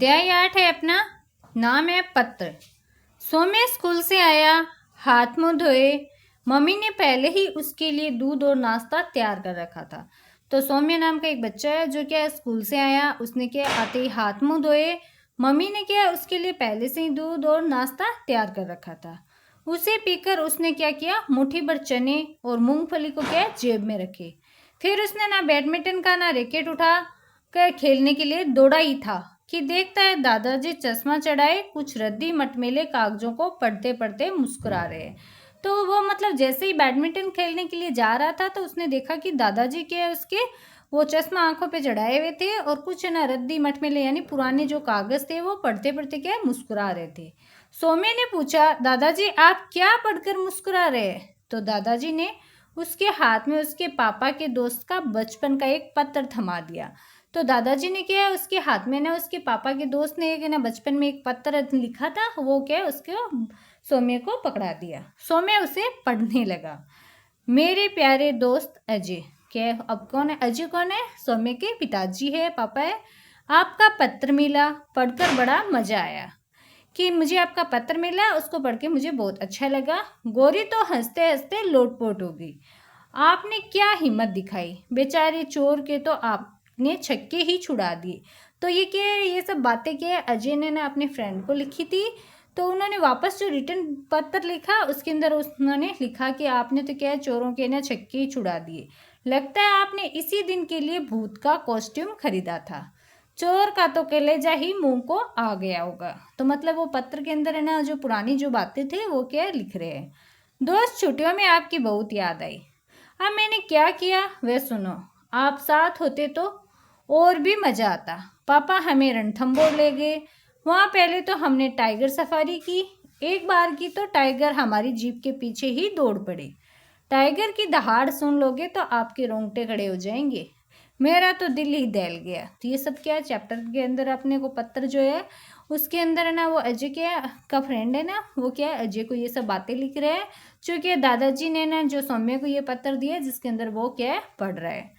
अध्याय 8 है अपना। नाम है पत्र। सौम्य स्कूल से आया, हाथ मुंह धोए। मम्मी ने पहले ही उसके लिए दूध और नाश्ता तैयार कर रखा था। तो सौम्य नाम का एक बच्चा है जो क्या स्कूल से आया, उसने क्या आते ही हाथ मुंह धोए। मम्मी ने क्या उसके लिए पहले से ही दूध और नाश्ता तैयार कर रखा था। उसे पीकर उसने क्या किया, मुट्ठी भर चने और मूंगफली को क्या जेब में रखे। फिर उसने ना बैडमिंटन का ना रैकेट उठा कर खेलने के लिए दौड़ा ही था कि देखता है दादाजी चश्मा चढ़ाए कुछ रद्दी मटमेले कागजों को पढ़ते पढ़ते मुस्कुरा रहे हैं। तो वो मतलब जैसे ही बैडमिंटन खेलने के लिए जा रहा था तो उसने देखा कि दादाजी के उसके वो चश्मा आंखों पे चढ़ाए हुए थे और कुछ ना रद्दी मटमेले यानी पुराने जो कागज थे वो पढ़ते पढ़ते क्या मुस्कुरा रहे थे। सौम्य ने पूछा, दादाजी आप क्या पढ़कर मुस्कुरा रहे हैं? तो दादाजी ने उसके हाथ में उसके पापा के दोस्त का बचपन का एक पत्र थमा दिया। तो दादाजी ने क्या है उसके हाथ में ना उसके पापा के दोस्त ने एक ना बचपन में एक पत्र लिखा था, वो क्या है उसको सौम्य को पकड़ा दिया। सौम्य उसे पढ़ने लगा। मेरे प्यारे दोस्त अजय। क्या अब कौन है अजय? कौन है? सौम्य के पिताजी है, पापा है। आपका पत्र मिला, पढ़कर बड़ा मजा आया। कि मुझे आपका पत्र मिला, उसको पढ़ के मुझे बहुत अच्छा लगा। गौरी तो हंसते हंसते लोटपोट हो गई। आपने क्या हिम्मत दिखाई, बेचारे चोर के तो आपने छक्के ही छुड़ा दिए। तो ये क्या है, ये सब बातें क्या है अजय ने ना अपने फ्रेंड को लिखी थी। तो उन्होंने वापस जो रिटर्न पत्र लिखा उसके अंदर उन्होंने लिखा कि आपने तो क्या है चोरों के ना छक्के ही छुड़ा दिए। लगता है आपने इसी दिन के लिए भूत का कॉस्ट्यूम खरीदा था। चोर का तो कलेजा ही मुंह को आ गया होगा। तो मतलब वो पत्र के अंदर है ना जो पुरानी जो बातें थे वो क्या लिख रहे हैं। दोस्त, छुट्टियों में आपकी बहुत याद आई। अब मैंने क्या किया वह सुनो। आप साथ होते तो और भी मज़ा आता। पापा हमें रणथंभौर ले गए। वहाँ पहले तो हमने टाइगर सफारी की। एक बार की तो टाइगर हमारी जीप के पीछे ही दौड़ पड़े। टाइगर की दहाड़ सुन लोगे तो आपके रोंगटे खड़े हो जाएंगे। मेरा तो दिल ही दहल गया। तो ये सब क्या है चैप्टर के अंदर अपने को पत्र जो है उसके अंदर है ना वो अजय का फ्रेंड है ना वो क्या है अजय को ये सब बातें लिख रहे हैं जो कि दादाजी ने ना जो सौम्य को ये पत्र दिया जिसके अंदर वो क्या है पढ़ रहा है।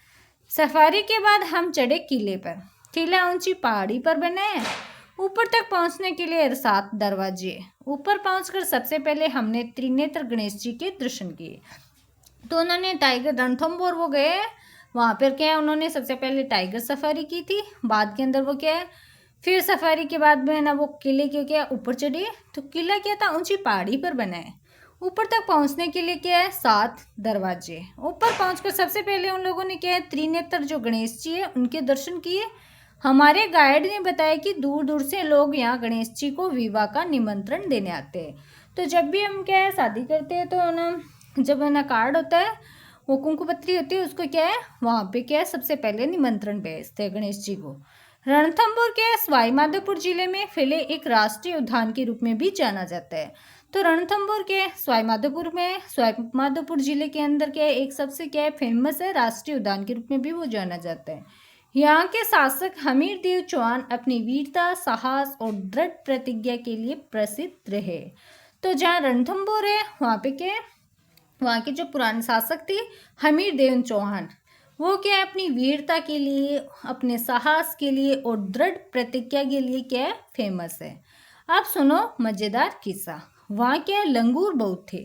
सफारी के बाद हम चढ़े किले पर। किला ऊंची पहाड़ी पर बना है। ऊपर तक पहुंचने के लिए 7 दरवाजे। ऊपर पहुंचकर सबसे पहले हमने त्रिनेत्र गणेश जी के दर्शन किए। तो उन्होंने टाइगर रणथंभौर वो गए, वहाँ पर क्या है उन्होंने सबसे पहले टाइगर सफारी की थी। बाद के अंदर वो क्या है फिर सफारी के बाद में ना वो किले के क्या ऊपर चढ़े। तो किला क्या था ऊंची पहाड़ी पर बना है। ऊपर तक पहुंचने के लिए क्या है 7 दरवाजे। ऊपर पहुंचकर सबसे पहले उन लोगों ने क्या है त्रिनेत्र जो गणेश जी है उनके दर्शन किए। हमारे गाइड ने बताया कि दूर दूर से लोग यहाँ गणेश जी को विवाह का निमंत्रण देने आते हैं। तो जब भी हम क्या है शादी करते हैं तो ना जब ना कार्ड होता है वो कुंकुपत्री होती है उसको क्या है वहाँ पे क्या है सबसे पहले निमंत्रण भेजते हैं गणेश जी को। रणथंभौर के सवाई माधोपुर जिले में फैले एक राष्ट्रीय उद्यान के रूप में भी जाना जाता है। तो रणथंभौर के सवाई माधोपुर जिले के अंदर क्या है एक सबसे क्या है फेमस है राष्ट्रीय उद्यान के रूप में भी वो जाना जाता है। यहाँ के शासक हमीर देव चौहान अपनी वीरता, साहस और दृढ़ प्रतिज्ञा के लिए प्रसिद्ध रहे। तो जहाँ रणथंभौर है वहाँ पे क्या है वहाँ के जो पुराने शासक थे हमीर देव चौहान वो क्या है अपनी वीरता के लिए, अपने साहस के लिए और दृढ़ प्रतिज्ञा के लिए क्या है फेमस है। अब सुनो मज़ेदार किस्सा। वहाँ क्या है लंगूर बहुत थे।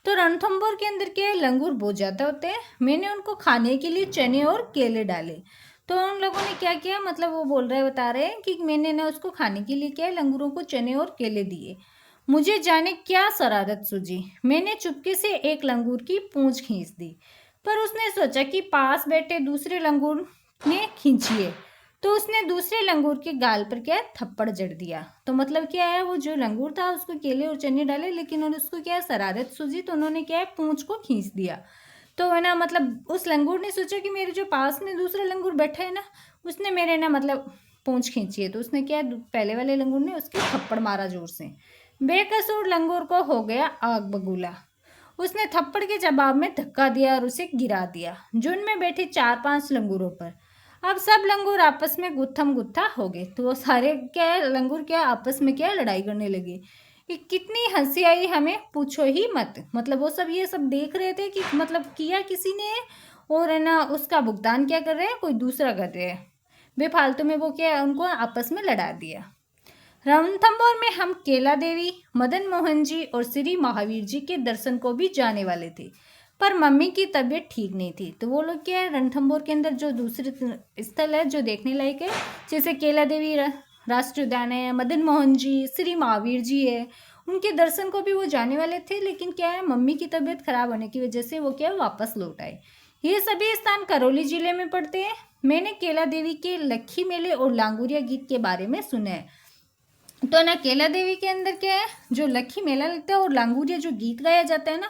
तो रणथंभौर के अंदर क्या है लंगूर बहुत ज़्यादा होते हैं। मैंने उनको खाने के लिए चने और केले डाले। तो उन लोगों ने क्या किया मतलब वो बता रहे हैं कि मैंने ना उसको खाने के लिए क्या है लंगूरों को चने और केले दिए। मुझे जाने क्या शरारत सूझी, मैंने चुपके से एक लंगूर की पूंछ खींच दी। पर उसने सोचा कि पास बैठे दूसरे लंगूर ने खींची है। तो उसने दूसरे लंगूर के गाल पर क्या थप्पड़ जड़ दिया। तो मतलब क्या है वो जो लंगूर था उसको केले और चने डाले लेकिन उसको क्या शरारत सूझी तो उन्होंने क्या है पूंछ को खींच दिया। तो है ना मतलब उस लंगूर ने सोचा कि मेरे जो पास में दूसरा लंगूर बैठा है ना उसने मेरे ना मतलब पूंछ खींची है। तो उसने क्या पहले वाले लंगूर ने उसके थप्पड़ मारा जोर से। बेकसूर लंगूर को हो गया आग बबूला। उसने थप्पड़ के जवाब में धक्का दिया और उसे गिरा दिया झुंड में बैठे 4-5 लंगूरों पर। अब सब लंगूर आपस में गुत्थम गुत्था हो गए। तो वो सारे क्या लंगूर क्या आपस में क्या लड़ाई करने लगे। कि कितनी हंसी आई हमें पूछो ही मत। मतलब वो सब ये सब देख रहे थे कि मतलब किया किसी ने और है ना उसका भुगतान क्या कर रहे हैं कोई दूसरा कर रहे हैं। बेफालतू में वो क्या उनको आपस में लड़ा दिया। रणथंभौर में हम केला देवी, मदन मोहन जी और श्री महावीर जी के दर्शन को भी जाने वाले थे, पर मम्मी की तबीयत ठीक नहीं थी। तो वो लोग क्या है, रणथंभौर के अंदर जो दूसरे स्थल है जो देखने लायक है, जैसे केला देवी राष्ट्रीय उद्यान है, मदन मोहन जी, श्री महावीर जी है, उनके दर्शन को भी वो जाने वाले थे, लेकिन क्या है, मम्मी की तबीयत खराब होने की वजह से वो क्या वापस लौट आए। ये सभी स्थान करौली जिले में पड़ते हैं। मैंने केला देवी के लक्खी मेले और लांगुरिया गीत के बारे में सुना है। तो ना केला देवी के अंदर क्या है, जो लक्खी मेला लगता है और लांगुरिया जो गीत गाया जाता है ना,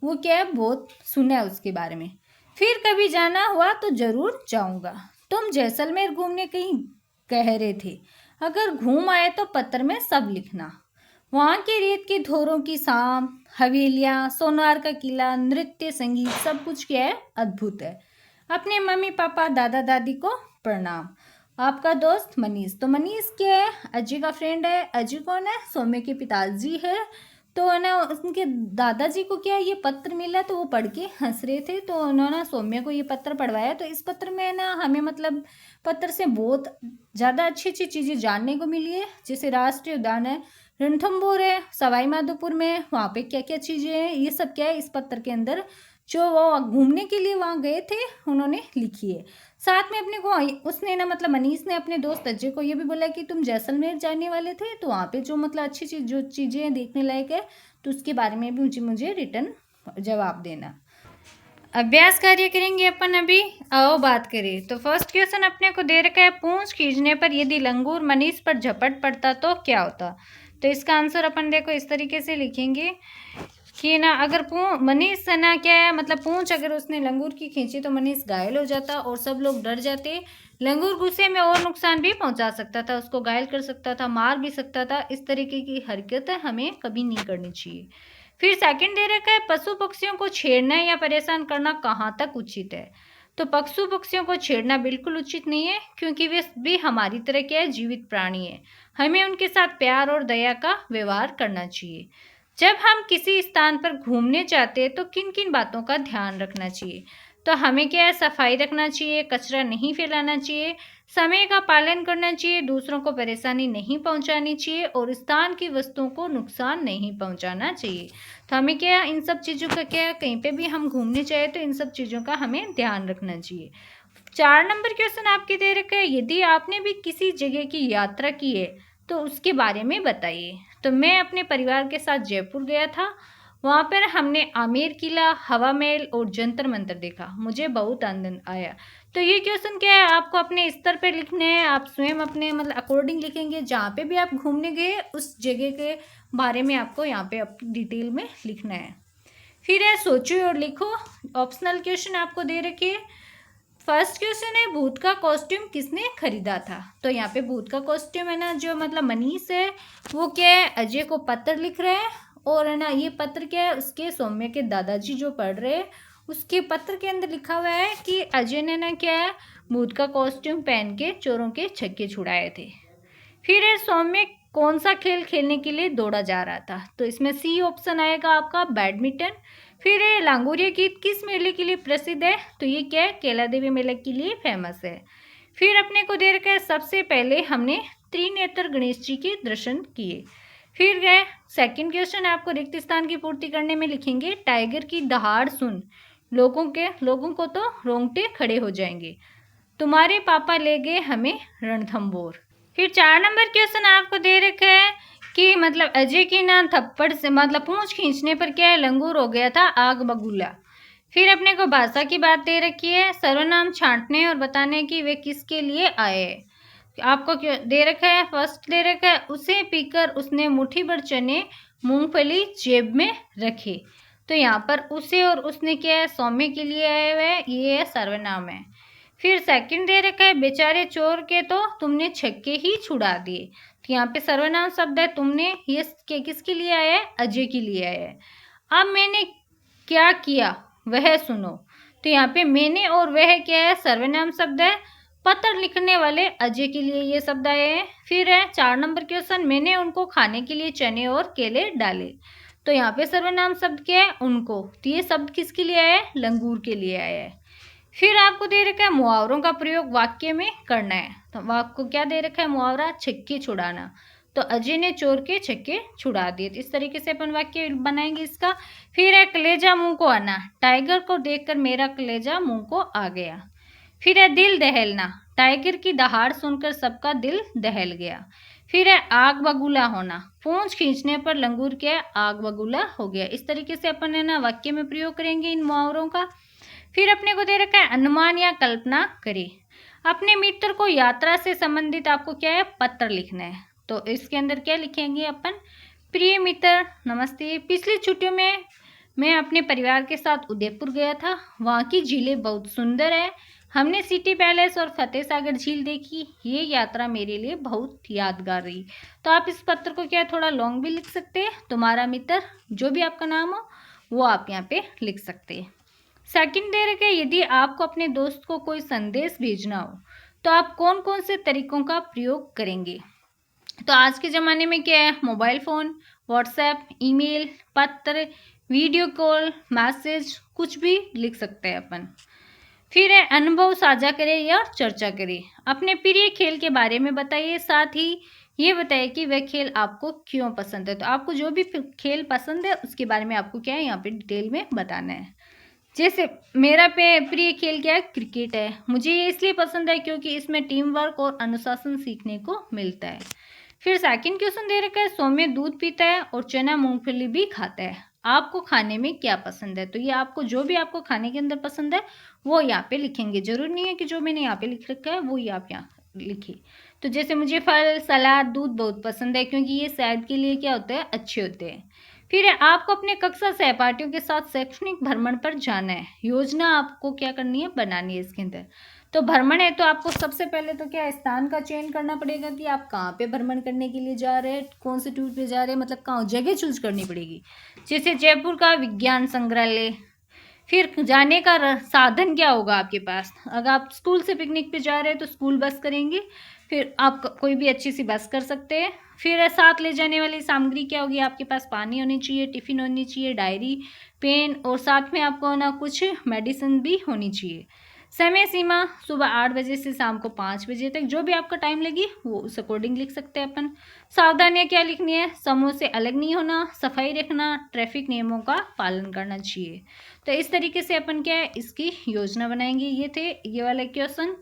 वो क्या है, बहुत सुना है उसके बारे में। फिर कभी जाना हुआ तो जरूर जाऊंगा। तुम जैसलमेर घूमने कहीं कह रहे थे, अगर घूम आए तो पत्र में सब लिखना। वहाँ के रेत के धोरों की शाम, हवेलियाँ, सोनार का किला, नृत्य, संगीत, सब कुछ क्या है, अद्भुत है। अपने मम्मी पापा दादा दादी को प्रणाम। आपका दोस्त मनीष। तो मनीष क्या है, अजय का फ्रेंड है। अजय कौन है, सौम्य के पिताजी है। तो है ना, उनके दादाजी को क्या ये पत्र मिला, तो वो पढ़ के हंस रहे थे, तो उन्होंने सौम्य को ये पत्र पढ़वाया। तो इस पत्र में ना हमें मतलब पत्र से बहुत ज़्यादा अच्छी अच्छी चीज़ें जानने को मिली है। जैसे राष्ट्रीय उद्यान है रणथंभौर है सवाई माधोपुर में, वहाँ पे क्या क्या चीज़ें हैं, ये सब क्या है इस पत्र के अंदर जो वो घूमने के लिए वहाँ गए थे उन्होंने लिखी है। साथ में अपने को उसने ना मतलब मनीष ने अपने दोस्त अजय को ये भी बोला कि तुम जैसलमेर जाने वाले थे, तो वहाँ पे जो मतलब अच्छी चीज जो चीज़ें देखने लायक है, तो उसके बारे में भी मुझे रिटर्न जवाब देना। अभ्यास कार्य करेंगे अपन अभी। आओ बात करें। तो फर्स्ट क्वेश्चन अपने को दे रखा है, पूंछ खींचने पर यदि लंगूर मनीष पर झपट पड़ता तो क्या होता। तो इसका आंसर अपन देखो इस तरीके से लिखेंगे कि ना, अगर मनीष से ना क्या है मतलब पूंछ अगर उसने लंगूर की खींची तो मनीष घायल हो जाता और सब लोग डर जाते। लंगूर गुस्से में और नुकसान भी पहुंचा सकता था, उसको घायल कर सकता था, मार भी सकता था। इस तरीके की हरकतें हमें कभी नहीं करनी चाहिए। फिर सेकंड दे रखा है, पशु पक्षियों को छेड़ना या परेशान करना कहाँ तक उचित है। तो पशु पक्षियों को छेड़ना बिल्कुल उचित नहीं है, क्योंकि वे भी हमारी तरह के जीवित प्राणी है। हमें उनके साथ प्यार और दया का व्यवहार करना चाहिए। जब हम किसी स्थान पर घूमने जाते हैं तो किन किन बातों का ध्यान रखना चाहिए। तो हमें क्या है, सफाई रखना चाहिए, कचरा नहीं फैलाना चाहिए, समय का पालन करना चाहिए, दूसरों को परेशानी नहीं पहुंचानी चाहिए और स्थान की वस्तुओं को नुकसान नहीं पहुंचाना चाहिए। तो हमें क्या इन सब चीज़ों का क्या, कहीं पे भी हम घूमने चाहे तो इन सब चीज़ों का हमें ध्यान रखना चाहिए। 4 नंबर क्वेश्चन आपके दे रखा है, यदि आपने भी किसी जगह की यात्रा की है तो उसके बारे में बताइए। तो मैं अपने परिवार के साथ जयपुर गया था। वहाँ पर हमने आमेर किला, हवा महल और जंतर मंतर देखा। मुझे बहुत आनंद आया। तो ये क्वेश्चन क्या है, आपको अपने स्तर पे लिखने हैं। आप स्वयं अपने मतलब अकॉर्डिंग लिखेंगे, जहाँ पे भी आप घूमने गए उस जगह के बारे में आपको यहाँ पे डिटेल में लिखना है। फिर है सोचो और लिखो। ऑप्शनल क्वेश्चन आपको दे रखे। फर्स्ट क्वेश्चन है, भूत का कॉस्ट्यूम किसने खरीदा था। तो यहाँ पे भूत का कॉस्ट्यूम है ना, जो मतलब मनीष है वो क्या है, अजय को पत्र लिख रहे हैं। और है ना, ये पत्र क्या है, उसके सौम्य के दादाजी जो पढ़ रहे हैं उसके पत्र के अंदर लिखा हुआ है कि अजय ने ना क्या है, भूत का कॉस्ट्यूम पहन के चोरों के छक्के छुड़ाए थे। फिर है, सौम्य कौन सा खेल खेलने के लिए दौड़ा जा रहा था। तो इसमें सी ऑप्शन आएगा आपका, बैडमिंटन। फिर ये लांगोरिया गीत किस मेले के लिए प्रसिद्ध है। तो ये क्या है, केला देवी मेले के लिए फेमस है। फिर अपने को दे रखा है, सबसे पहले हमने त्रिनेत्र गणेश जी के दर्शन किए। फिर गए सेकंड क्वेश्चन, आपको रिक्त स्थान की पूर्ति करने में लिखेंगे, टाइगर की दहाड़ सुन लोगों को तो रोंगटे खड़े हो जाएंगे। तुम्हारे पापा ले गए हमें रणथंभौर। फिर 4 नंबर क्वेश्चन आपको दे रखा है कि मतलब अजय की ना थप्पड़ से मतलब पूंछ खींचने पर क्या है, लंगूर हो गया था आग बबूला। फिर अपने को भाषा की बात दे रखी है, सर्वनाम छांटने और बताने की वे किसके लिए आए। आपको क्यों दे रखा है, फर्स्ट दे रखा है, उसे पीकर उसने मुट्ठी भर चने मूंगफली जेब में रखे। तो यहाँ पर उसे और उसने क्या है, सौम्य के लिए आए हुए, ये सर्वनाम है। फिर सेकंड दे रखा है, बेचारे चोर के तो तुमने छक्के ही छुड़ा दिए। तो यहाँ पे सर्वनाम शब्द है तुमने, ये किसके लिए आया है, अजय के लिए आया है। अब मैंने क्या किया वह सुनो। तो यहाँ पे मैंने और वह क्या है, सर्वनाम शब्द है। पत्र लिखने वाले अजय के लिए ये शब्द आए हैं। फिर है 4 नंबर क्वेश्चन, मैंने उनको खाने के लिए चने और केले डाले। तो यहाँ पे सर्वनाम शब्द क्या है, उनको। तो ये शब्द किसके लिए आया है, लंगूर के लिए आया है। फिर आपको दे रखा है, मुहावरों का प्रयोग वाक्य में करना है। तो आपको क्या दे रखा है, मुहावरा छक्के छुड़ाना। तो अजय ने चोर के छक्के छुड़ा दिए। तो इस तरीके से अपन वाक्य बनाएंगे इसका। फिर है कलेजा मुंह को आना, टाइगर को देखकर मेरा कलेजा मुंह को आ गया। फिर है दिल दहलना, टाइगर की दहाड़ सुनकर सबका दिल दहल गया। फिर है आग बबूला होना, पूंछ खींचने पर लंगूर क्या है, आग बबूला हो गया। इस तरीके से अपन है ना वाक्य में प्रयोग करेंगे इन मुहावरों का। फिर अपने को दे रखा है अनुमान या कल्पना करें। अपने मित्र को यात्रा से संबंधित आपको क्या है, पत्र लिखना है। तो इसके अंदर क्या लिखेंगे अपन, प्रिय मित्र नमस्ते, पिछली छुट्टियों में मैं अपने परिवार के साथ उदयपुर गया था। वहाँ की झीलें बहुत सुंदर है। हमने सिटी पैलेस और फतेह सागर झील देखी। ये यात्रा मेरे लिए बहुत यादगार रही। तो आप इस पत्र को क्या थोड़ा लॉन्ग भी लिख सकते हैं। तुम्हारा मित्र, जो भी आपका नाम हो वो आप यहाँ पे लिख सकते हैं। सेकंड दे रखे, यदि आपको अपने दोस्त को कोई संदेश भेजना हो तो आप कौन कौन से तरीकों का प्रयोग करेंगे। तो आज के ज़माने में क्या है, मोबाइल फ़ोन, व्हाट्सएप, ईमेल, पत्र, वीडियो कॉल, मैसेज, कुछ भी लिख सकते हैं अपन। फिर है अनुभव साझा करें या चर्चा करें। अपने प्रिय खेल के बारे में बताइए, साथ ही ये बताइए कि वह खेल आपको क्यों पसंद है। तो आपको जो भी खेल पसंद है उसके बारे में आपको क्या है यहाँ पे डिटेल में बताना है। जैसे मेरा प्रिय खेल क्या है, क्रिकेट है। मुझे ये इसलिए पसंद है क्योंकि इसमें टीम वर्क और अनुशासन सीखने को मिलता है। फिर सेकंड क्वेश्चन दे रखा है, सौम्य दूध पीता है और चना मूंगफली भी खाता है। आपको खाने में क्या पसंद है। तो ये आपको जो भी आपको खाने के अंदर पसंद है वो यहाँ पे लिखेंगे। जरूरी नहीं है कि जो मैंने यहाँ पे लिख रखा है वो ही आप यहाँ लिखिए। तो जैसे मुझे फल, सलाद, दूध बहुत पसंद है क्योंकि ये सेहत के लिए क्या होते हैं, अच्छे होते हैं। फिर आपको अपने कक्षा सहपाठियों के साथ शैक्षणिक भ्रमण पर जाना है। योजना आपको क्या करनी है, बनानी है इसके अंदर। तो भ्रमण है तो आपको सबसे पहले तो क्या स्थान का चयन करना पड़ेगा कि आप कहाँ पे भ्रमण करने के लिए जा रहे हैं, कौन से टूर पे जा रहे हैं, मतलब कहाँ जगह चूज करनी पड़ेगी। जैसे जयपुर का विज्ञान संग्रहालय। फिर जाने का साधन क्या होगा आपके पास। अगर आप स्कूल से पिकनिक पे जा रहे हैं तो स्कूल बस करेंगे, फिर आप कोई भी अच्छी सी बस कर सकते हैं। फिर साथ ले जाने वाली सामग्री क्या होगी, आपके पास पानी होनी चाहिए, टिफिन होनी चाहिए, डायरी, पेन और साथ में आपको ना कुछ मेडिसिन भी होनी चाहिए। समय सीमा सुबह 8 बजे से शाम को 5 बजे तक, जो भी आपका टाइम लगे वो उस अकॉर्डिंग लिख सकते हैं अपन। सावधानियाँ क्या लिखनी है, समूह से अलग नहीं होना, सफाई रखना, ट्रैफिक नियमों का पालन करना चाहिए। तो इस तरीके से अपन क्या है इसकी योजना बनाएंगे। ये थे ये वाले क्वेश्चन।